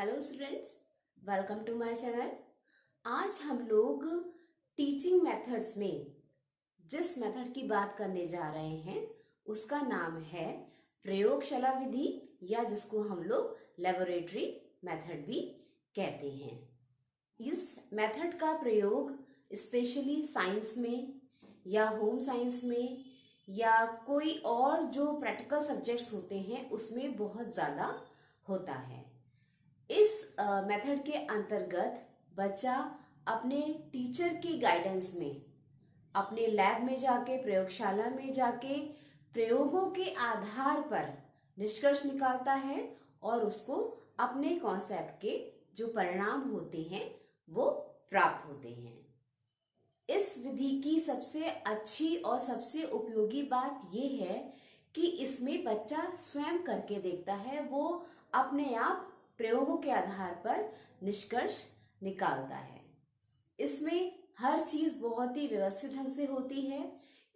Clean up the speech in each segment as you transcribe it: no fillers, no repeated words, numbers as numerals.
Hello students, welcome to my channel. आज हम लोग टीचिंग मेथड्स में जिस मेथड की बात करने जा रहे हैं उसका नाम है प्रयोगशाला विधि, या जिसको हम लोग लेबोरेटरी मेथड भी कहते हैं। इस मेथड का प्रयोग स्पेशली साइंस में या होम साइंस में या कोई और जो प्रैक्टिकल सब्जेक्ट्स होते हैं उसमें बहुत ज़्यादा होता है। इस मेथड के अंतर्गत बच्चा अपने टीचर की गाइडेंस में अपने लैब में जाके, प्रयोगशाला में जाके प्रयोगों के आधार पर निष्कर्ष निकालता है और उसको अपने कॉन्सेप्ट के जो परिणाम होते हैं वो प्राप्त होते हैं। इस विधि की सबसे अच्छी और सबसे उपयोगी बात यह है कि इसमें बच्चा स्वयं करके देखता है, वो अपने आप प्रयोगों के आधार पर निष्कर्ष निकालता है। इसमें हर चीज बहुत ही व्यवस्थित ढंग से होती है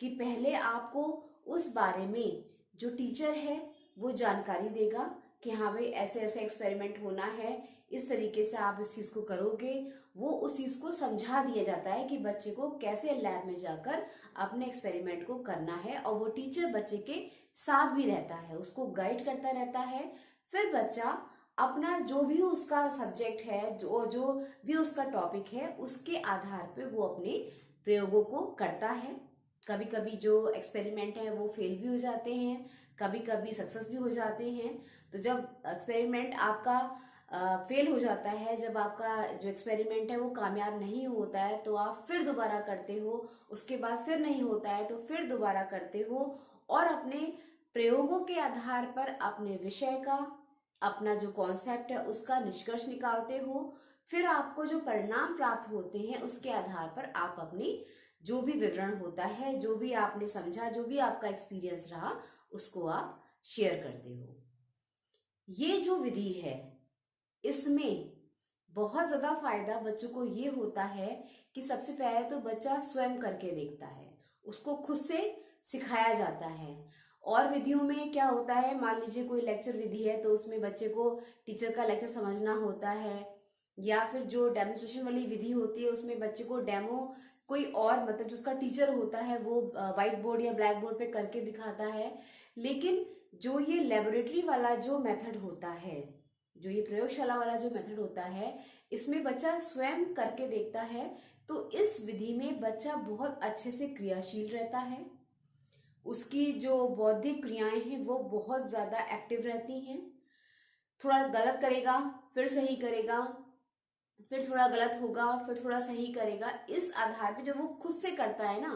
कि पहले आपको उस बारे में जो टीचर है वो जानकारी देगा कि हाँ भाई ऐसे ऐसे एक्सपेरिमेंट होना है, इस तरीके से आप इस चीज को करोगे। वो उस चीज को समझा दिया जाता है कि बच्चे को कैसे लैब में जाकर अपने एक्सपेरिमेंट को करना है, और वो टीचर बच्चे के साथ भी रहता है, उसको गाइड करता रहता है। फिर बच्चा अपना जो भी उसका सब्जेक्ट है, जो भी उसका टॉपिक है, उसके आधार पे वो अपने प्रयोगों को करता है। कभी कभी जो एक्सपेरिमेंट है वो फेल भी हो जाते हैं, कभी कभी सक्सेस भी हो जाते हैं। तो जब एक्सपेरिमेंट आपका फेल हो जाता है, जब आपका जो एक्सपेरिमेंट है वो कामयाब नहीं होता है, तो आप फिर दोबारा करते हो, उसके बाद फिर नहीं होता है तो फिर दोबारा करते हो, और अपने प्रयोगों के आधार पर अपने विषय का, अपना जो कॉन्सेप्ट है उसका निष्कर्ष निकालते हो। फिर आपको जो परिणाम प्राप्त होते हैं उसके आधार पर आप अपनी जो भी विवरण होता है, जो भी आपने समझा, जो भी आपका एक्सपीरियंस रहा, उसको आप शेयर करते हो। ये जो विधि है इसमें बहुत ज्यादा फायदा बच्चों को ये होता है कि सबसे पहले तो बच्चा स्वयं करके देखता है, उसको खुद से सिखाया जाता है। और विधियों में क्या होता है, मान लीजिए कोई लेक्चर विधि है तो उसमें बच्चे को टीचर का लेक्चर समझना होता है, या फिर जो डेमोन्स्ट्रेशन वाली विधि होती है उसमें बच्चे को डेमो कोई और, मतलब जो उसका टीचर होता है वो व्हाइट बोर्ड या ब्लैक बोर्ड पे करके दिखाता है। लेकिन जो ये लेबोरेटरी वाला जो मेथड होता है, जो ये प्रयोगशाला वाला जो मेथड होता है, इसमें बच्चा स्वयं करके देखता है। तो इस विधि में बच्चा बहुत अच्छे से क्रियाशील रहता है, उसकी जो बौद्धिक क्रियाएं हैं वो बहुत ज्यादा एक्टिव रहती हैं। थोड़ा गलत करेगा फिर सही करेगा, फिर थोड़ा गलत होगा फिर थोड़ा सही करेगा। इस आधार पे जब वो खुद से करता है ना,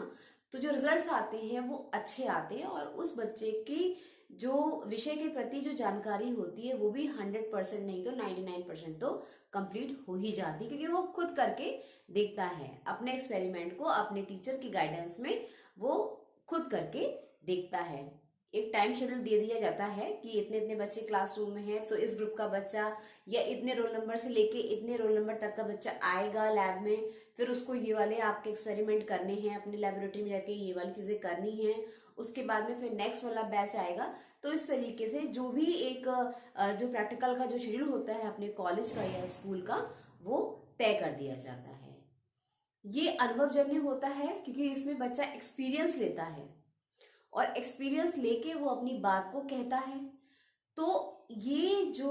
तो जो रिजल्ट्स आते हैं वो अच्छे आते हैं, और उस बच्चे की जो विषय के प्रति जो जानकारी होती है वो भी 100% नहीं तो 99% तो कंप्लीट हो ही जाती है, क्योंकि वो खुद करके देखता है अपने एक्सपेरिमेंट को, अपने टीचर की गाइडेंस में वो खुद करके देखता है। एक टाइम शेड्यूल दे दिया जाता है कि इतने इतने बच्चे क्लासरूम में हैं, तो इस ग्रुप का बच्चा या इतने रोल नंबर से लेके इतने रोल नंबर तक का बच्चा आएगा लैब में, फिर उसको ये वाले आपके एक्सपेरिमेंट करने हैं, अपनी लेबोरेटरी में जाके ये वाली चीजें करनी हैं, उसके बाद में फिर नेक्स्ट वाला बैच आएगा। तो इस तरीके से जो भी एक जो प्रैक्टिकल का जो शेड्यूल होता है अपने कॉलेज का या स्कूल का, वो तय कर दिया जाता है। ये अनुभवजन्य होता है क्योंकि इसमें बच्चा एक्सपीरियंस लेता है, और एक्सपीरियंस लेके वो अपनी बात को कहता है। तो ये जो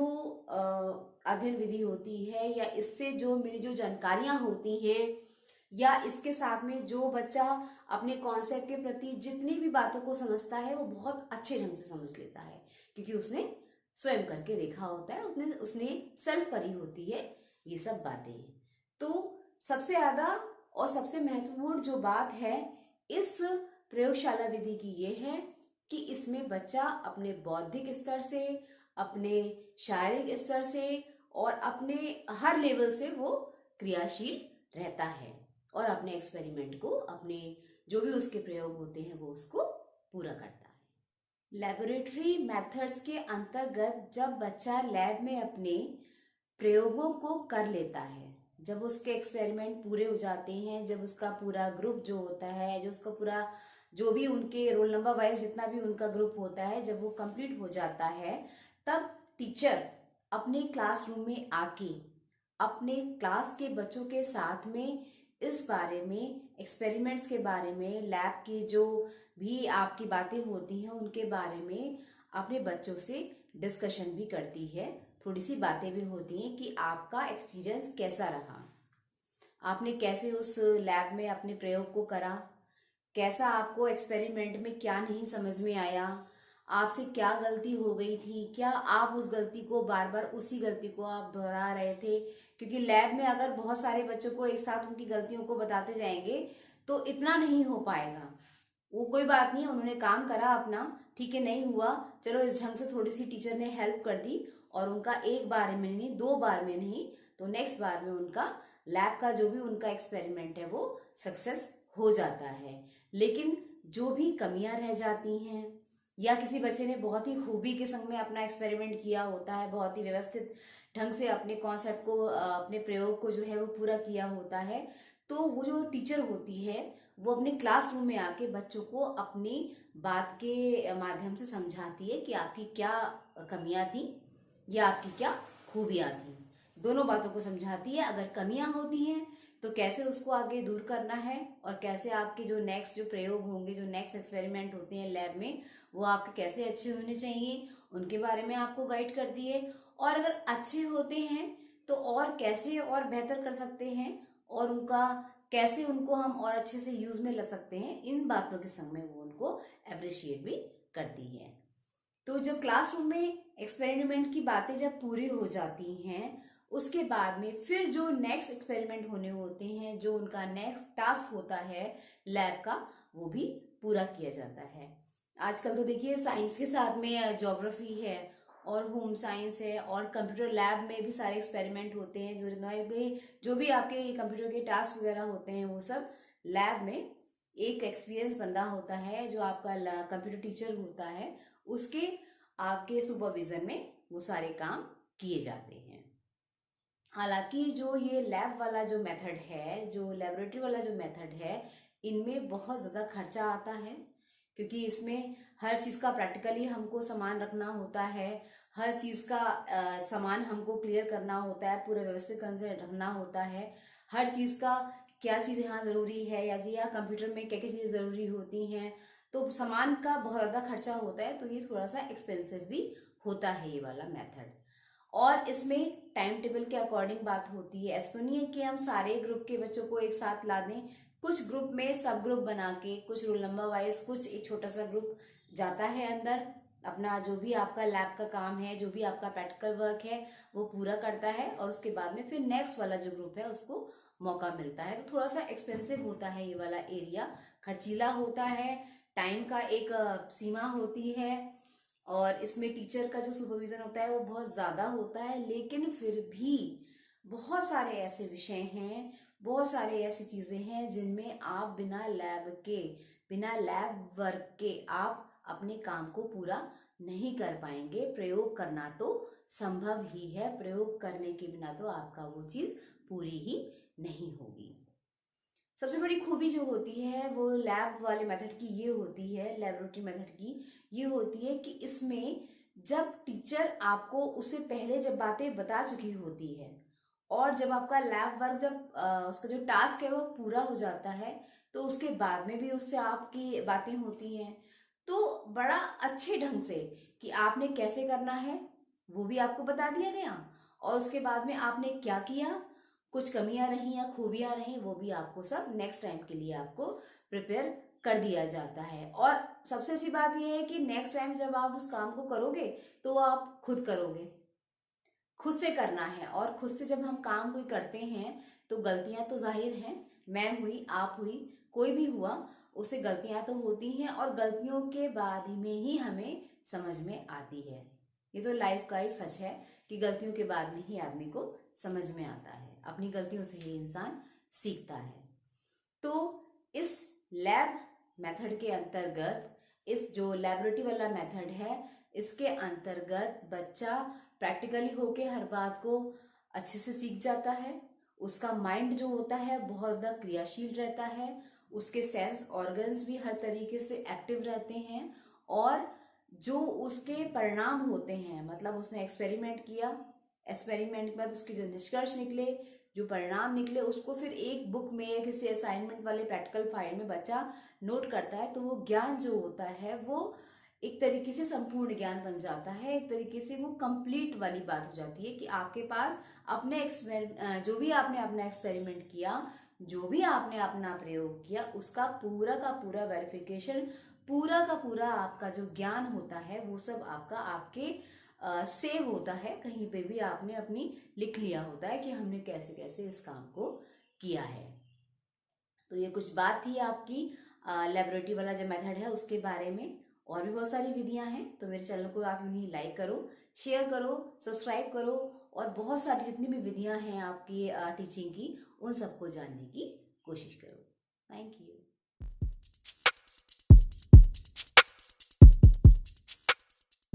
अध्ययन विधि होती है, या इससे जो मेरी जो जानकारियां होती हैं, या इसके साथ में जो बच्चा अपने कॉन्सेप्ट के प्रति जितनी भी बातों को समझता है वो बहुत अच्छे ढंग से समझ लेता है, क्योंकि उसने स्वयं करके देखा होता है, उसने सेल्फ करी होती है ये सब बातें। तो सबसे ज्यादा और सबसे महत्वपूर्ण जो बात है इस प्रयोगशाला विधि की ये है कि इसमें बच्चा अपने बौद्धिक स्तर से, अपने शारीरिक स्तर से और अपने हर लेवल से वो क्रियाशील रहता है, और अपने एक्सपेरिमेंट को, अपने जो भी उसके प्रयोग होते हैं वो उसको पूरा करता है। लेबोरेटरी मेथड्स के अंतर्गत जब बच्चा लैब में अपने प्रयोगों को कर लेता है, जब उसके एक्सपेरिमेंट पूरे हो जाते हैं, जब उसका पूरा ग्रुप जो होता है, जो उसका पूरा जो भी उनके रोल नंबर वाइज जितना भी उनका ग्रुप होता है, जब वो कंप्लीट हो जाता है, तब टीचर अपने क्लासरूम में आके अपने क्लास के बच्चों के साथ में इस बारे में, एक्सपेरिमेंट्स के बारे में, लैब की जो भी आपकी बातें होती हैं उनके बारे में अपने बच्चों से डिस्कशन भी करती है। थोड़ी सी बातें भी होती हैं कि आपका एक्सपीरियंस कैसा रहा, आपने कैसे उस लैब में अपने प्रयोग को करा, कैसा आपको एक्सपेरिमेंट में क्या नहीं समझ में आया, आपसे क्या गलती हो गई थी, क्या आप उस गलती को बार बार उसी गलती को आप दोहरा रहे थे। क्योंकि लैब में अगर बहुत सारे बच्चों को एक साथ उनकी गलतियों को बताते जाएंगे तो इतना नहीं हो पाएगा। वो कोई बात नहीं, उन्होंने काम करा अपना, ठीक है, नहीं हुआ, चलो इस ढंग से थोड़ी सी टीचर ने हेल्प कर दी और उनका एक बार में नहीं, 2 बार में नहीं तो नेक्स्ट बार में उनका लैब का जो भी उनका एक्सपेरिमेंट है वो सक्सेस हो जाता है। लेकिन जो भी कमियां रह जाती हैं या किसी बच्चे ने बहुत ही खूबी के संग में अपना एक्सपेरिमेंट किया होता है, बहुत ही व्यवस्थित ढंग से अपने कॉन्सेप्ट को, अपने प्रयोग को जो है वो पूरा किया होता है, तो वो जो टीचर होती है वो अपने क्लासरूम में आके बच्चों को अपनी बात के माध्यम से समझाती है कि आपकी क्या कमियां थी या आपकी क्या खूबियां थी। दोनों बातों को समझाती है। अगर कमियां होती हैं तो कैसे उसको आगे दूर करना है और कैसे आपके जो नेक्स्ट जो प्रयोग होंगे, जो नेक्स्ट एक्सपेरिमेंट होते हैं लैब में, वो आपके कैसे अच्छे होने चाहिए उनके बारे में आपको गाइड करती है। और अगर अच्छे होते हैं तो और कैसे और बेहतर कर सकते हैं और उनका कैसे उनको हम और अच्छे से यूज में ला सकते हैं, इन बातों के संग में वो उनको अप्रिशिएट भी करती है। तो जब क्लासरूम में एक्सपेरिमेंट की बातें जब पूरी हो जाती हैं उसके बाद में फिर जो नेक्स्ट एक्सपेरिमेंट होने होते हैं, जो उनका नेक्स्ट टास्क होता है लैब का, वो भी पूरा किया जाता है। आजकल तो देखिए साइंस के साथ में ज्योग्राफी है और होम साइंस है और कंप्यूटर लैब में भी सारे एक्सपेरिमेंट होते हैं। जो भी आपके कंप्यूटर के टास्क वगैरह होते हैं वो सब लैब में एक एक्सपीरियंस बंदा होता है जो आपका कंप्यूटर टीचर होता है, उसके आपके सुपरविजन में वो सारे काम किए जाते हैं। हालांकि जो ये लैब वाला जो मेथड है, जो लेबोरेटरी वाला जो मेथड है, इनमें बहुत ज़्यादा खर्चा आता है क्योंकि इसमें हर चीज़ का प्रैक्टिकली हमको सामान रखना होता है, हर चीज़ का सामान हमको क्लियर करना होता है, पूरा व्यवस्थित करके रखना होता है, हर चीज़ का क्या चीज़ यहाँ ज़रूरी है या जी यहाँ कंप्यूटर में क्या क्या चीज़ें ज़रूरी होती हैं, तो सामान का बहुत ज़्यादा खर्चा होता है, तो ये थोड़ा सा एक्सपेंसिव भी होता है ये वाला मेथड। और इसमें टाइम टेबल के अकॉर्डिंग बात होती है। ऐसा तो नहीं है कि हम सारे ग्रुप के बच्चों को एक साथ ला दें, कुछ ग्रुप में सब ग्रुप बना के, कुछ रोल नंबर वाइज, कुछ एक छोटा सा ग्रुप जाता है अंदर, अपना जो भी आपका लैब का काम है, जो भी आपका प्रैक्टिकल वर्क है वो पूरा करता है और उसके बाद में फिर नेक्स्ट वाला जो ग्रुप है उसको मौका मिलता है। तो थोड़ा सा एक्सपेंसिव होता है ये वाला एरिया, खर्चीला होता है, टाइम का एक सीमा होती है और इसमें टीचर का जो सुपरविजन होता है वो बहुत ज़्यादा होता है। लेकिन फिर भी बहुत सारे ऐसे विषय हैं, बहुत सारे ऐसी चीज़ें हैं जिनमें आप बिना लैब के, बिना लैब वर्क के आप अपने काम को पूरा नहीं कर पाएंगे। प्रयोग करना तो संभव ही है, प्रयोग करने के बिना तो आपका वो चीज़ पूरी ही नहीं होगी। सबसे बड़ी खूबी जो होती है वो लैब वाले मेथड की ये होती है, लेबोरेटरी मेथड की ये होती है कि इसमें जब टीचर आपको उससे पहले जब बातें बता चुकी होती है और जब आपका लैब वर्क, जब उसका जो टास्क है वो पूरा हो जाता है, तो उसके बाद में भी उससे आपकी बातें होती हैं, तो बड़ा अच्छे ढंग से कि आपने कैसे करना है वो भी आपको बता दिया गया और उसके बाद में आपने क्या किया, कुछ कमियां रही या खूबियां रही, वो भी आपको सब नेक्स्ट टाइम के लिए आपको प्रिपेयर कर दिया जाता है। और सबसे अच्छी बात यह है कि नेक्स्ट टाइम जब आप उस काम को करोगे तो आप खुद करोगे, खुद से करना है। और खुद से जब हम काम कोई करते हैं तो गलतियां तो जाहिर हैं, मैं हुई, आप हुई, कोई भी हुआ, उससे गलतियां तो होती हैं और गलतियों के बाद में ही हमें समझ में आती है। ये तो लाइफ का एक सच है कि गलतियों के बाद में ही आदमी को समझ में आता है, अपनी गलतियों से ही इंसान सीखता है। तो इस लैब मेथड के अंतर्गत, इस जो लेबोरेटरी वाला मेथड है, इसके अंतर्गत बच्चा प्रैक्टिकली होके हर बात को अच्छे से सीख जाता है। उसका माइंड जो होता है बहुत ज़्यादा क्रियाशील रहता है, उसके सेंस ऑर्गन्स भी हर तरीके से एक्टिव रहते हैं और जो उसके परिणाम होते हैं, मतलब उसने एक्सपेरिमेंट किया, एक्सपेरिमेंट के बाद उसके जो निष्कर्ष निकले, जो परिणाम निकले, उसको फिर एक बुक में या किसी असाइनमेंट वाले प्रैक्टिकल फाइल में बच्चा नोट करता है, तो वो ज्ञान जो होता है वो एक तरीके से संपूर्ण ज्ञान बन जाता है। एक तरीके से वो कंप्लीट वाली बात हो जाती है कि आपके पास अपने जो भी आपने अपना एक्सपेरिमेंट किया, जो भी आपने अपना प्रयोग किया, उसका पूरा का पूरा वेरिफिकेशन, पूरा का पूरा आपका जो ज्ञान होता है वो सब आपका आपके सेव होता है। कहीं पे भी आपने अपनी लिख लिया होता है कि हमने कैसे कैसे इस काम को किया है। तो ये कुछ बात थी आपकी लेबोरेटरी वाला जो मेथड है उसके बारे में। और भी बहुत सारी विधियां हैं, तो मेरे चैनल को आप उन्हें लाइक करो, शेयर करो, सब्सक्राइब करो, और बहुत सारी जितनी भी विधियां हैं आपकी टीचिंग की, उन सबको जानने की कोशिश करो। Thank you.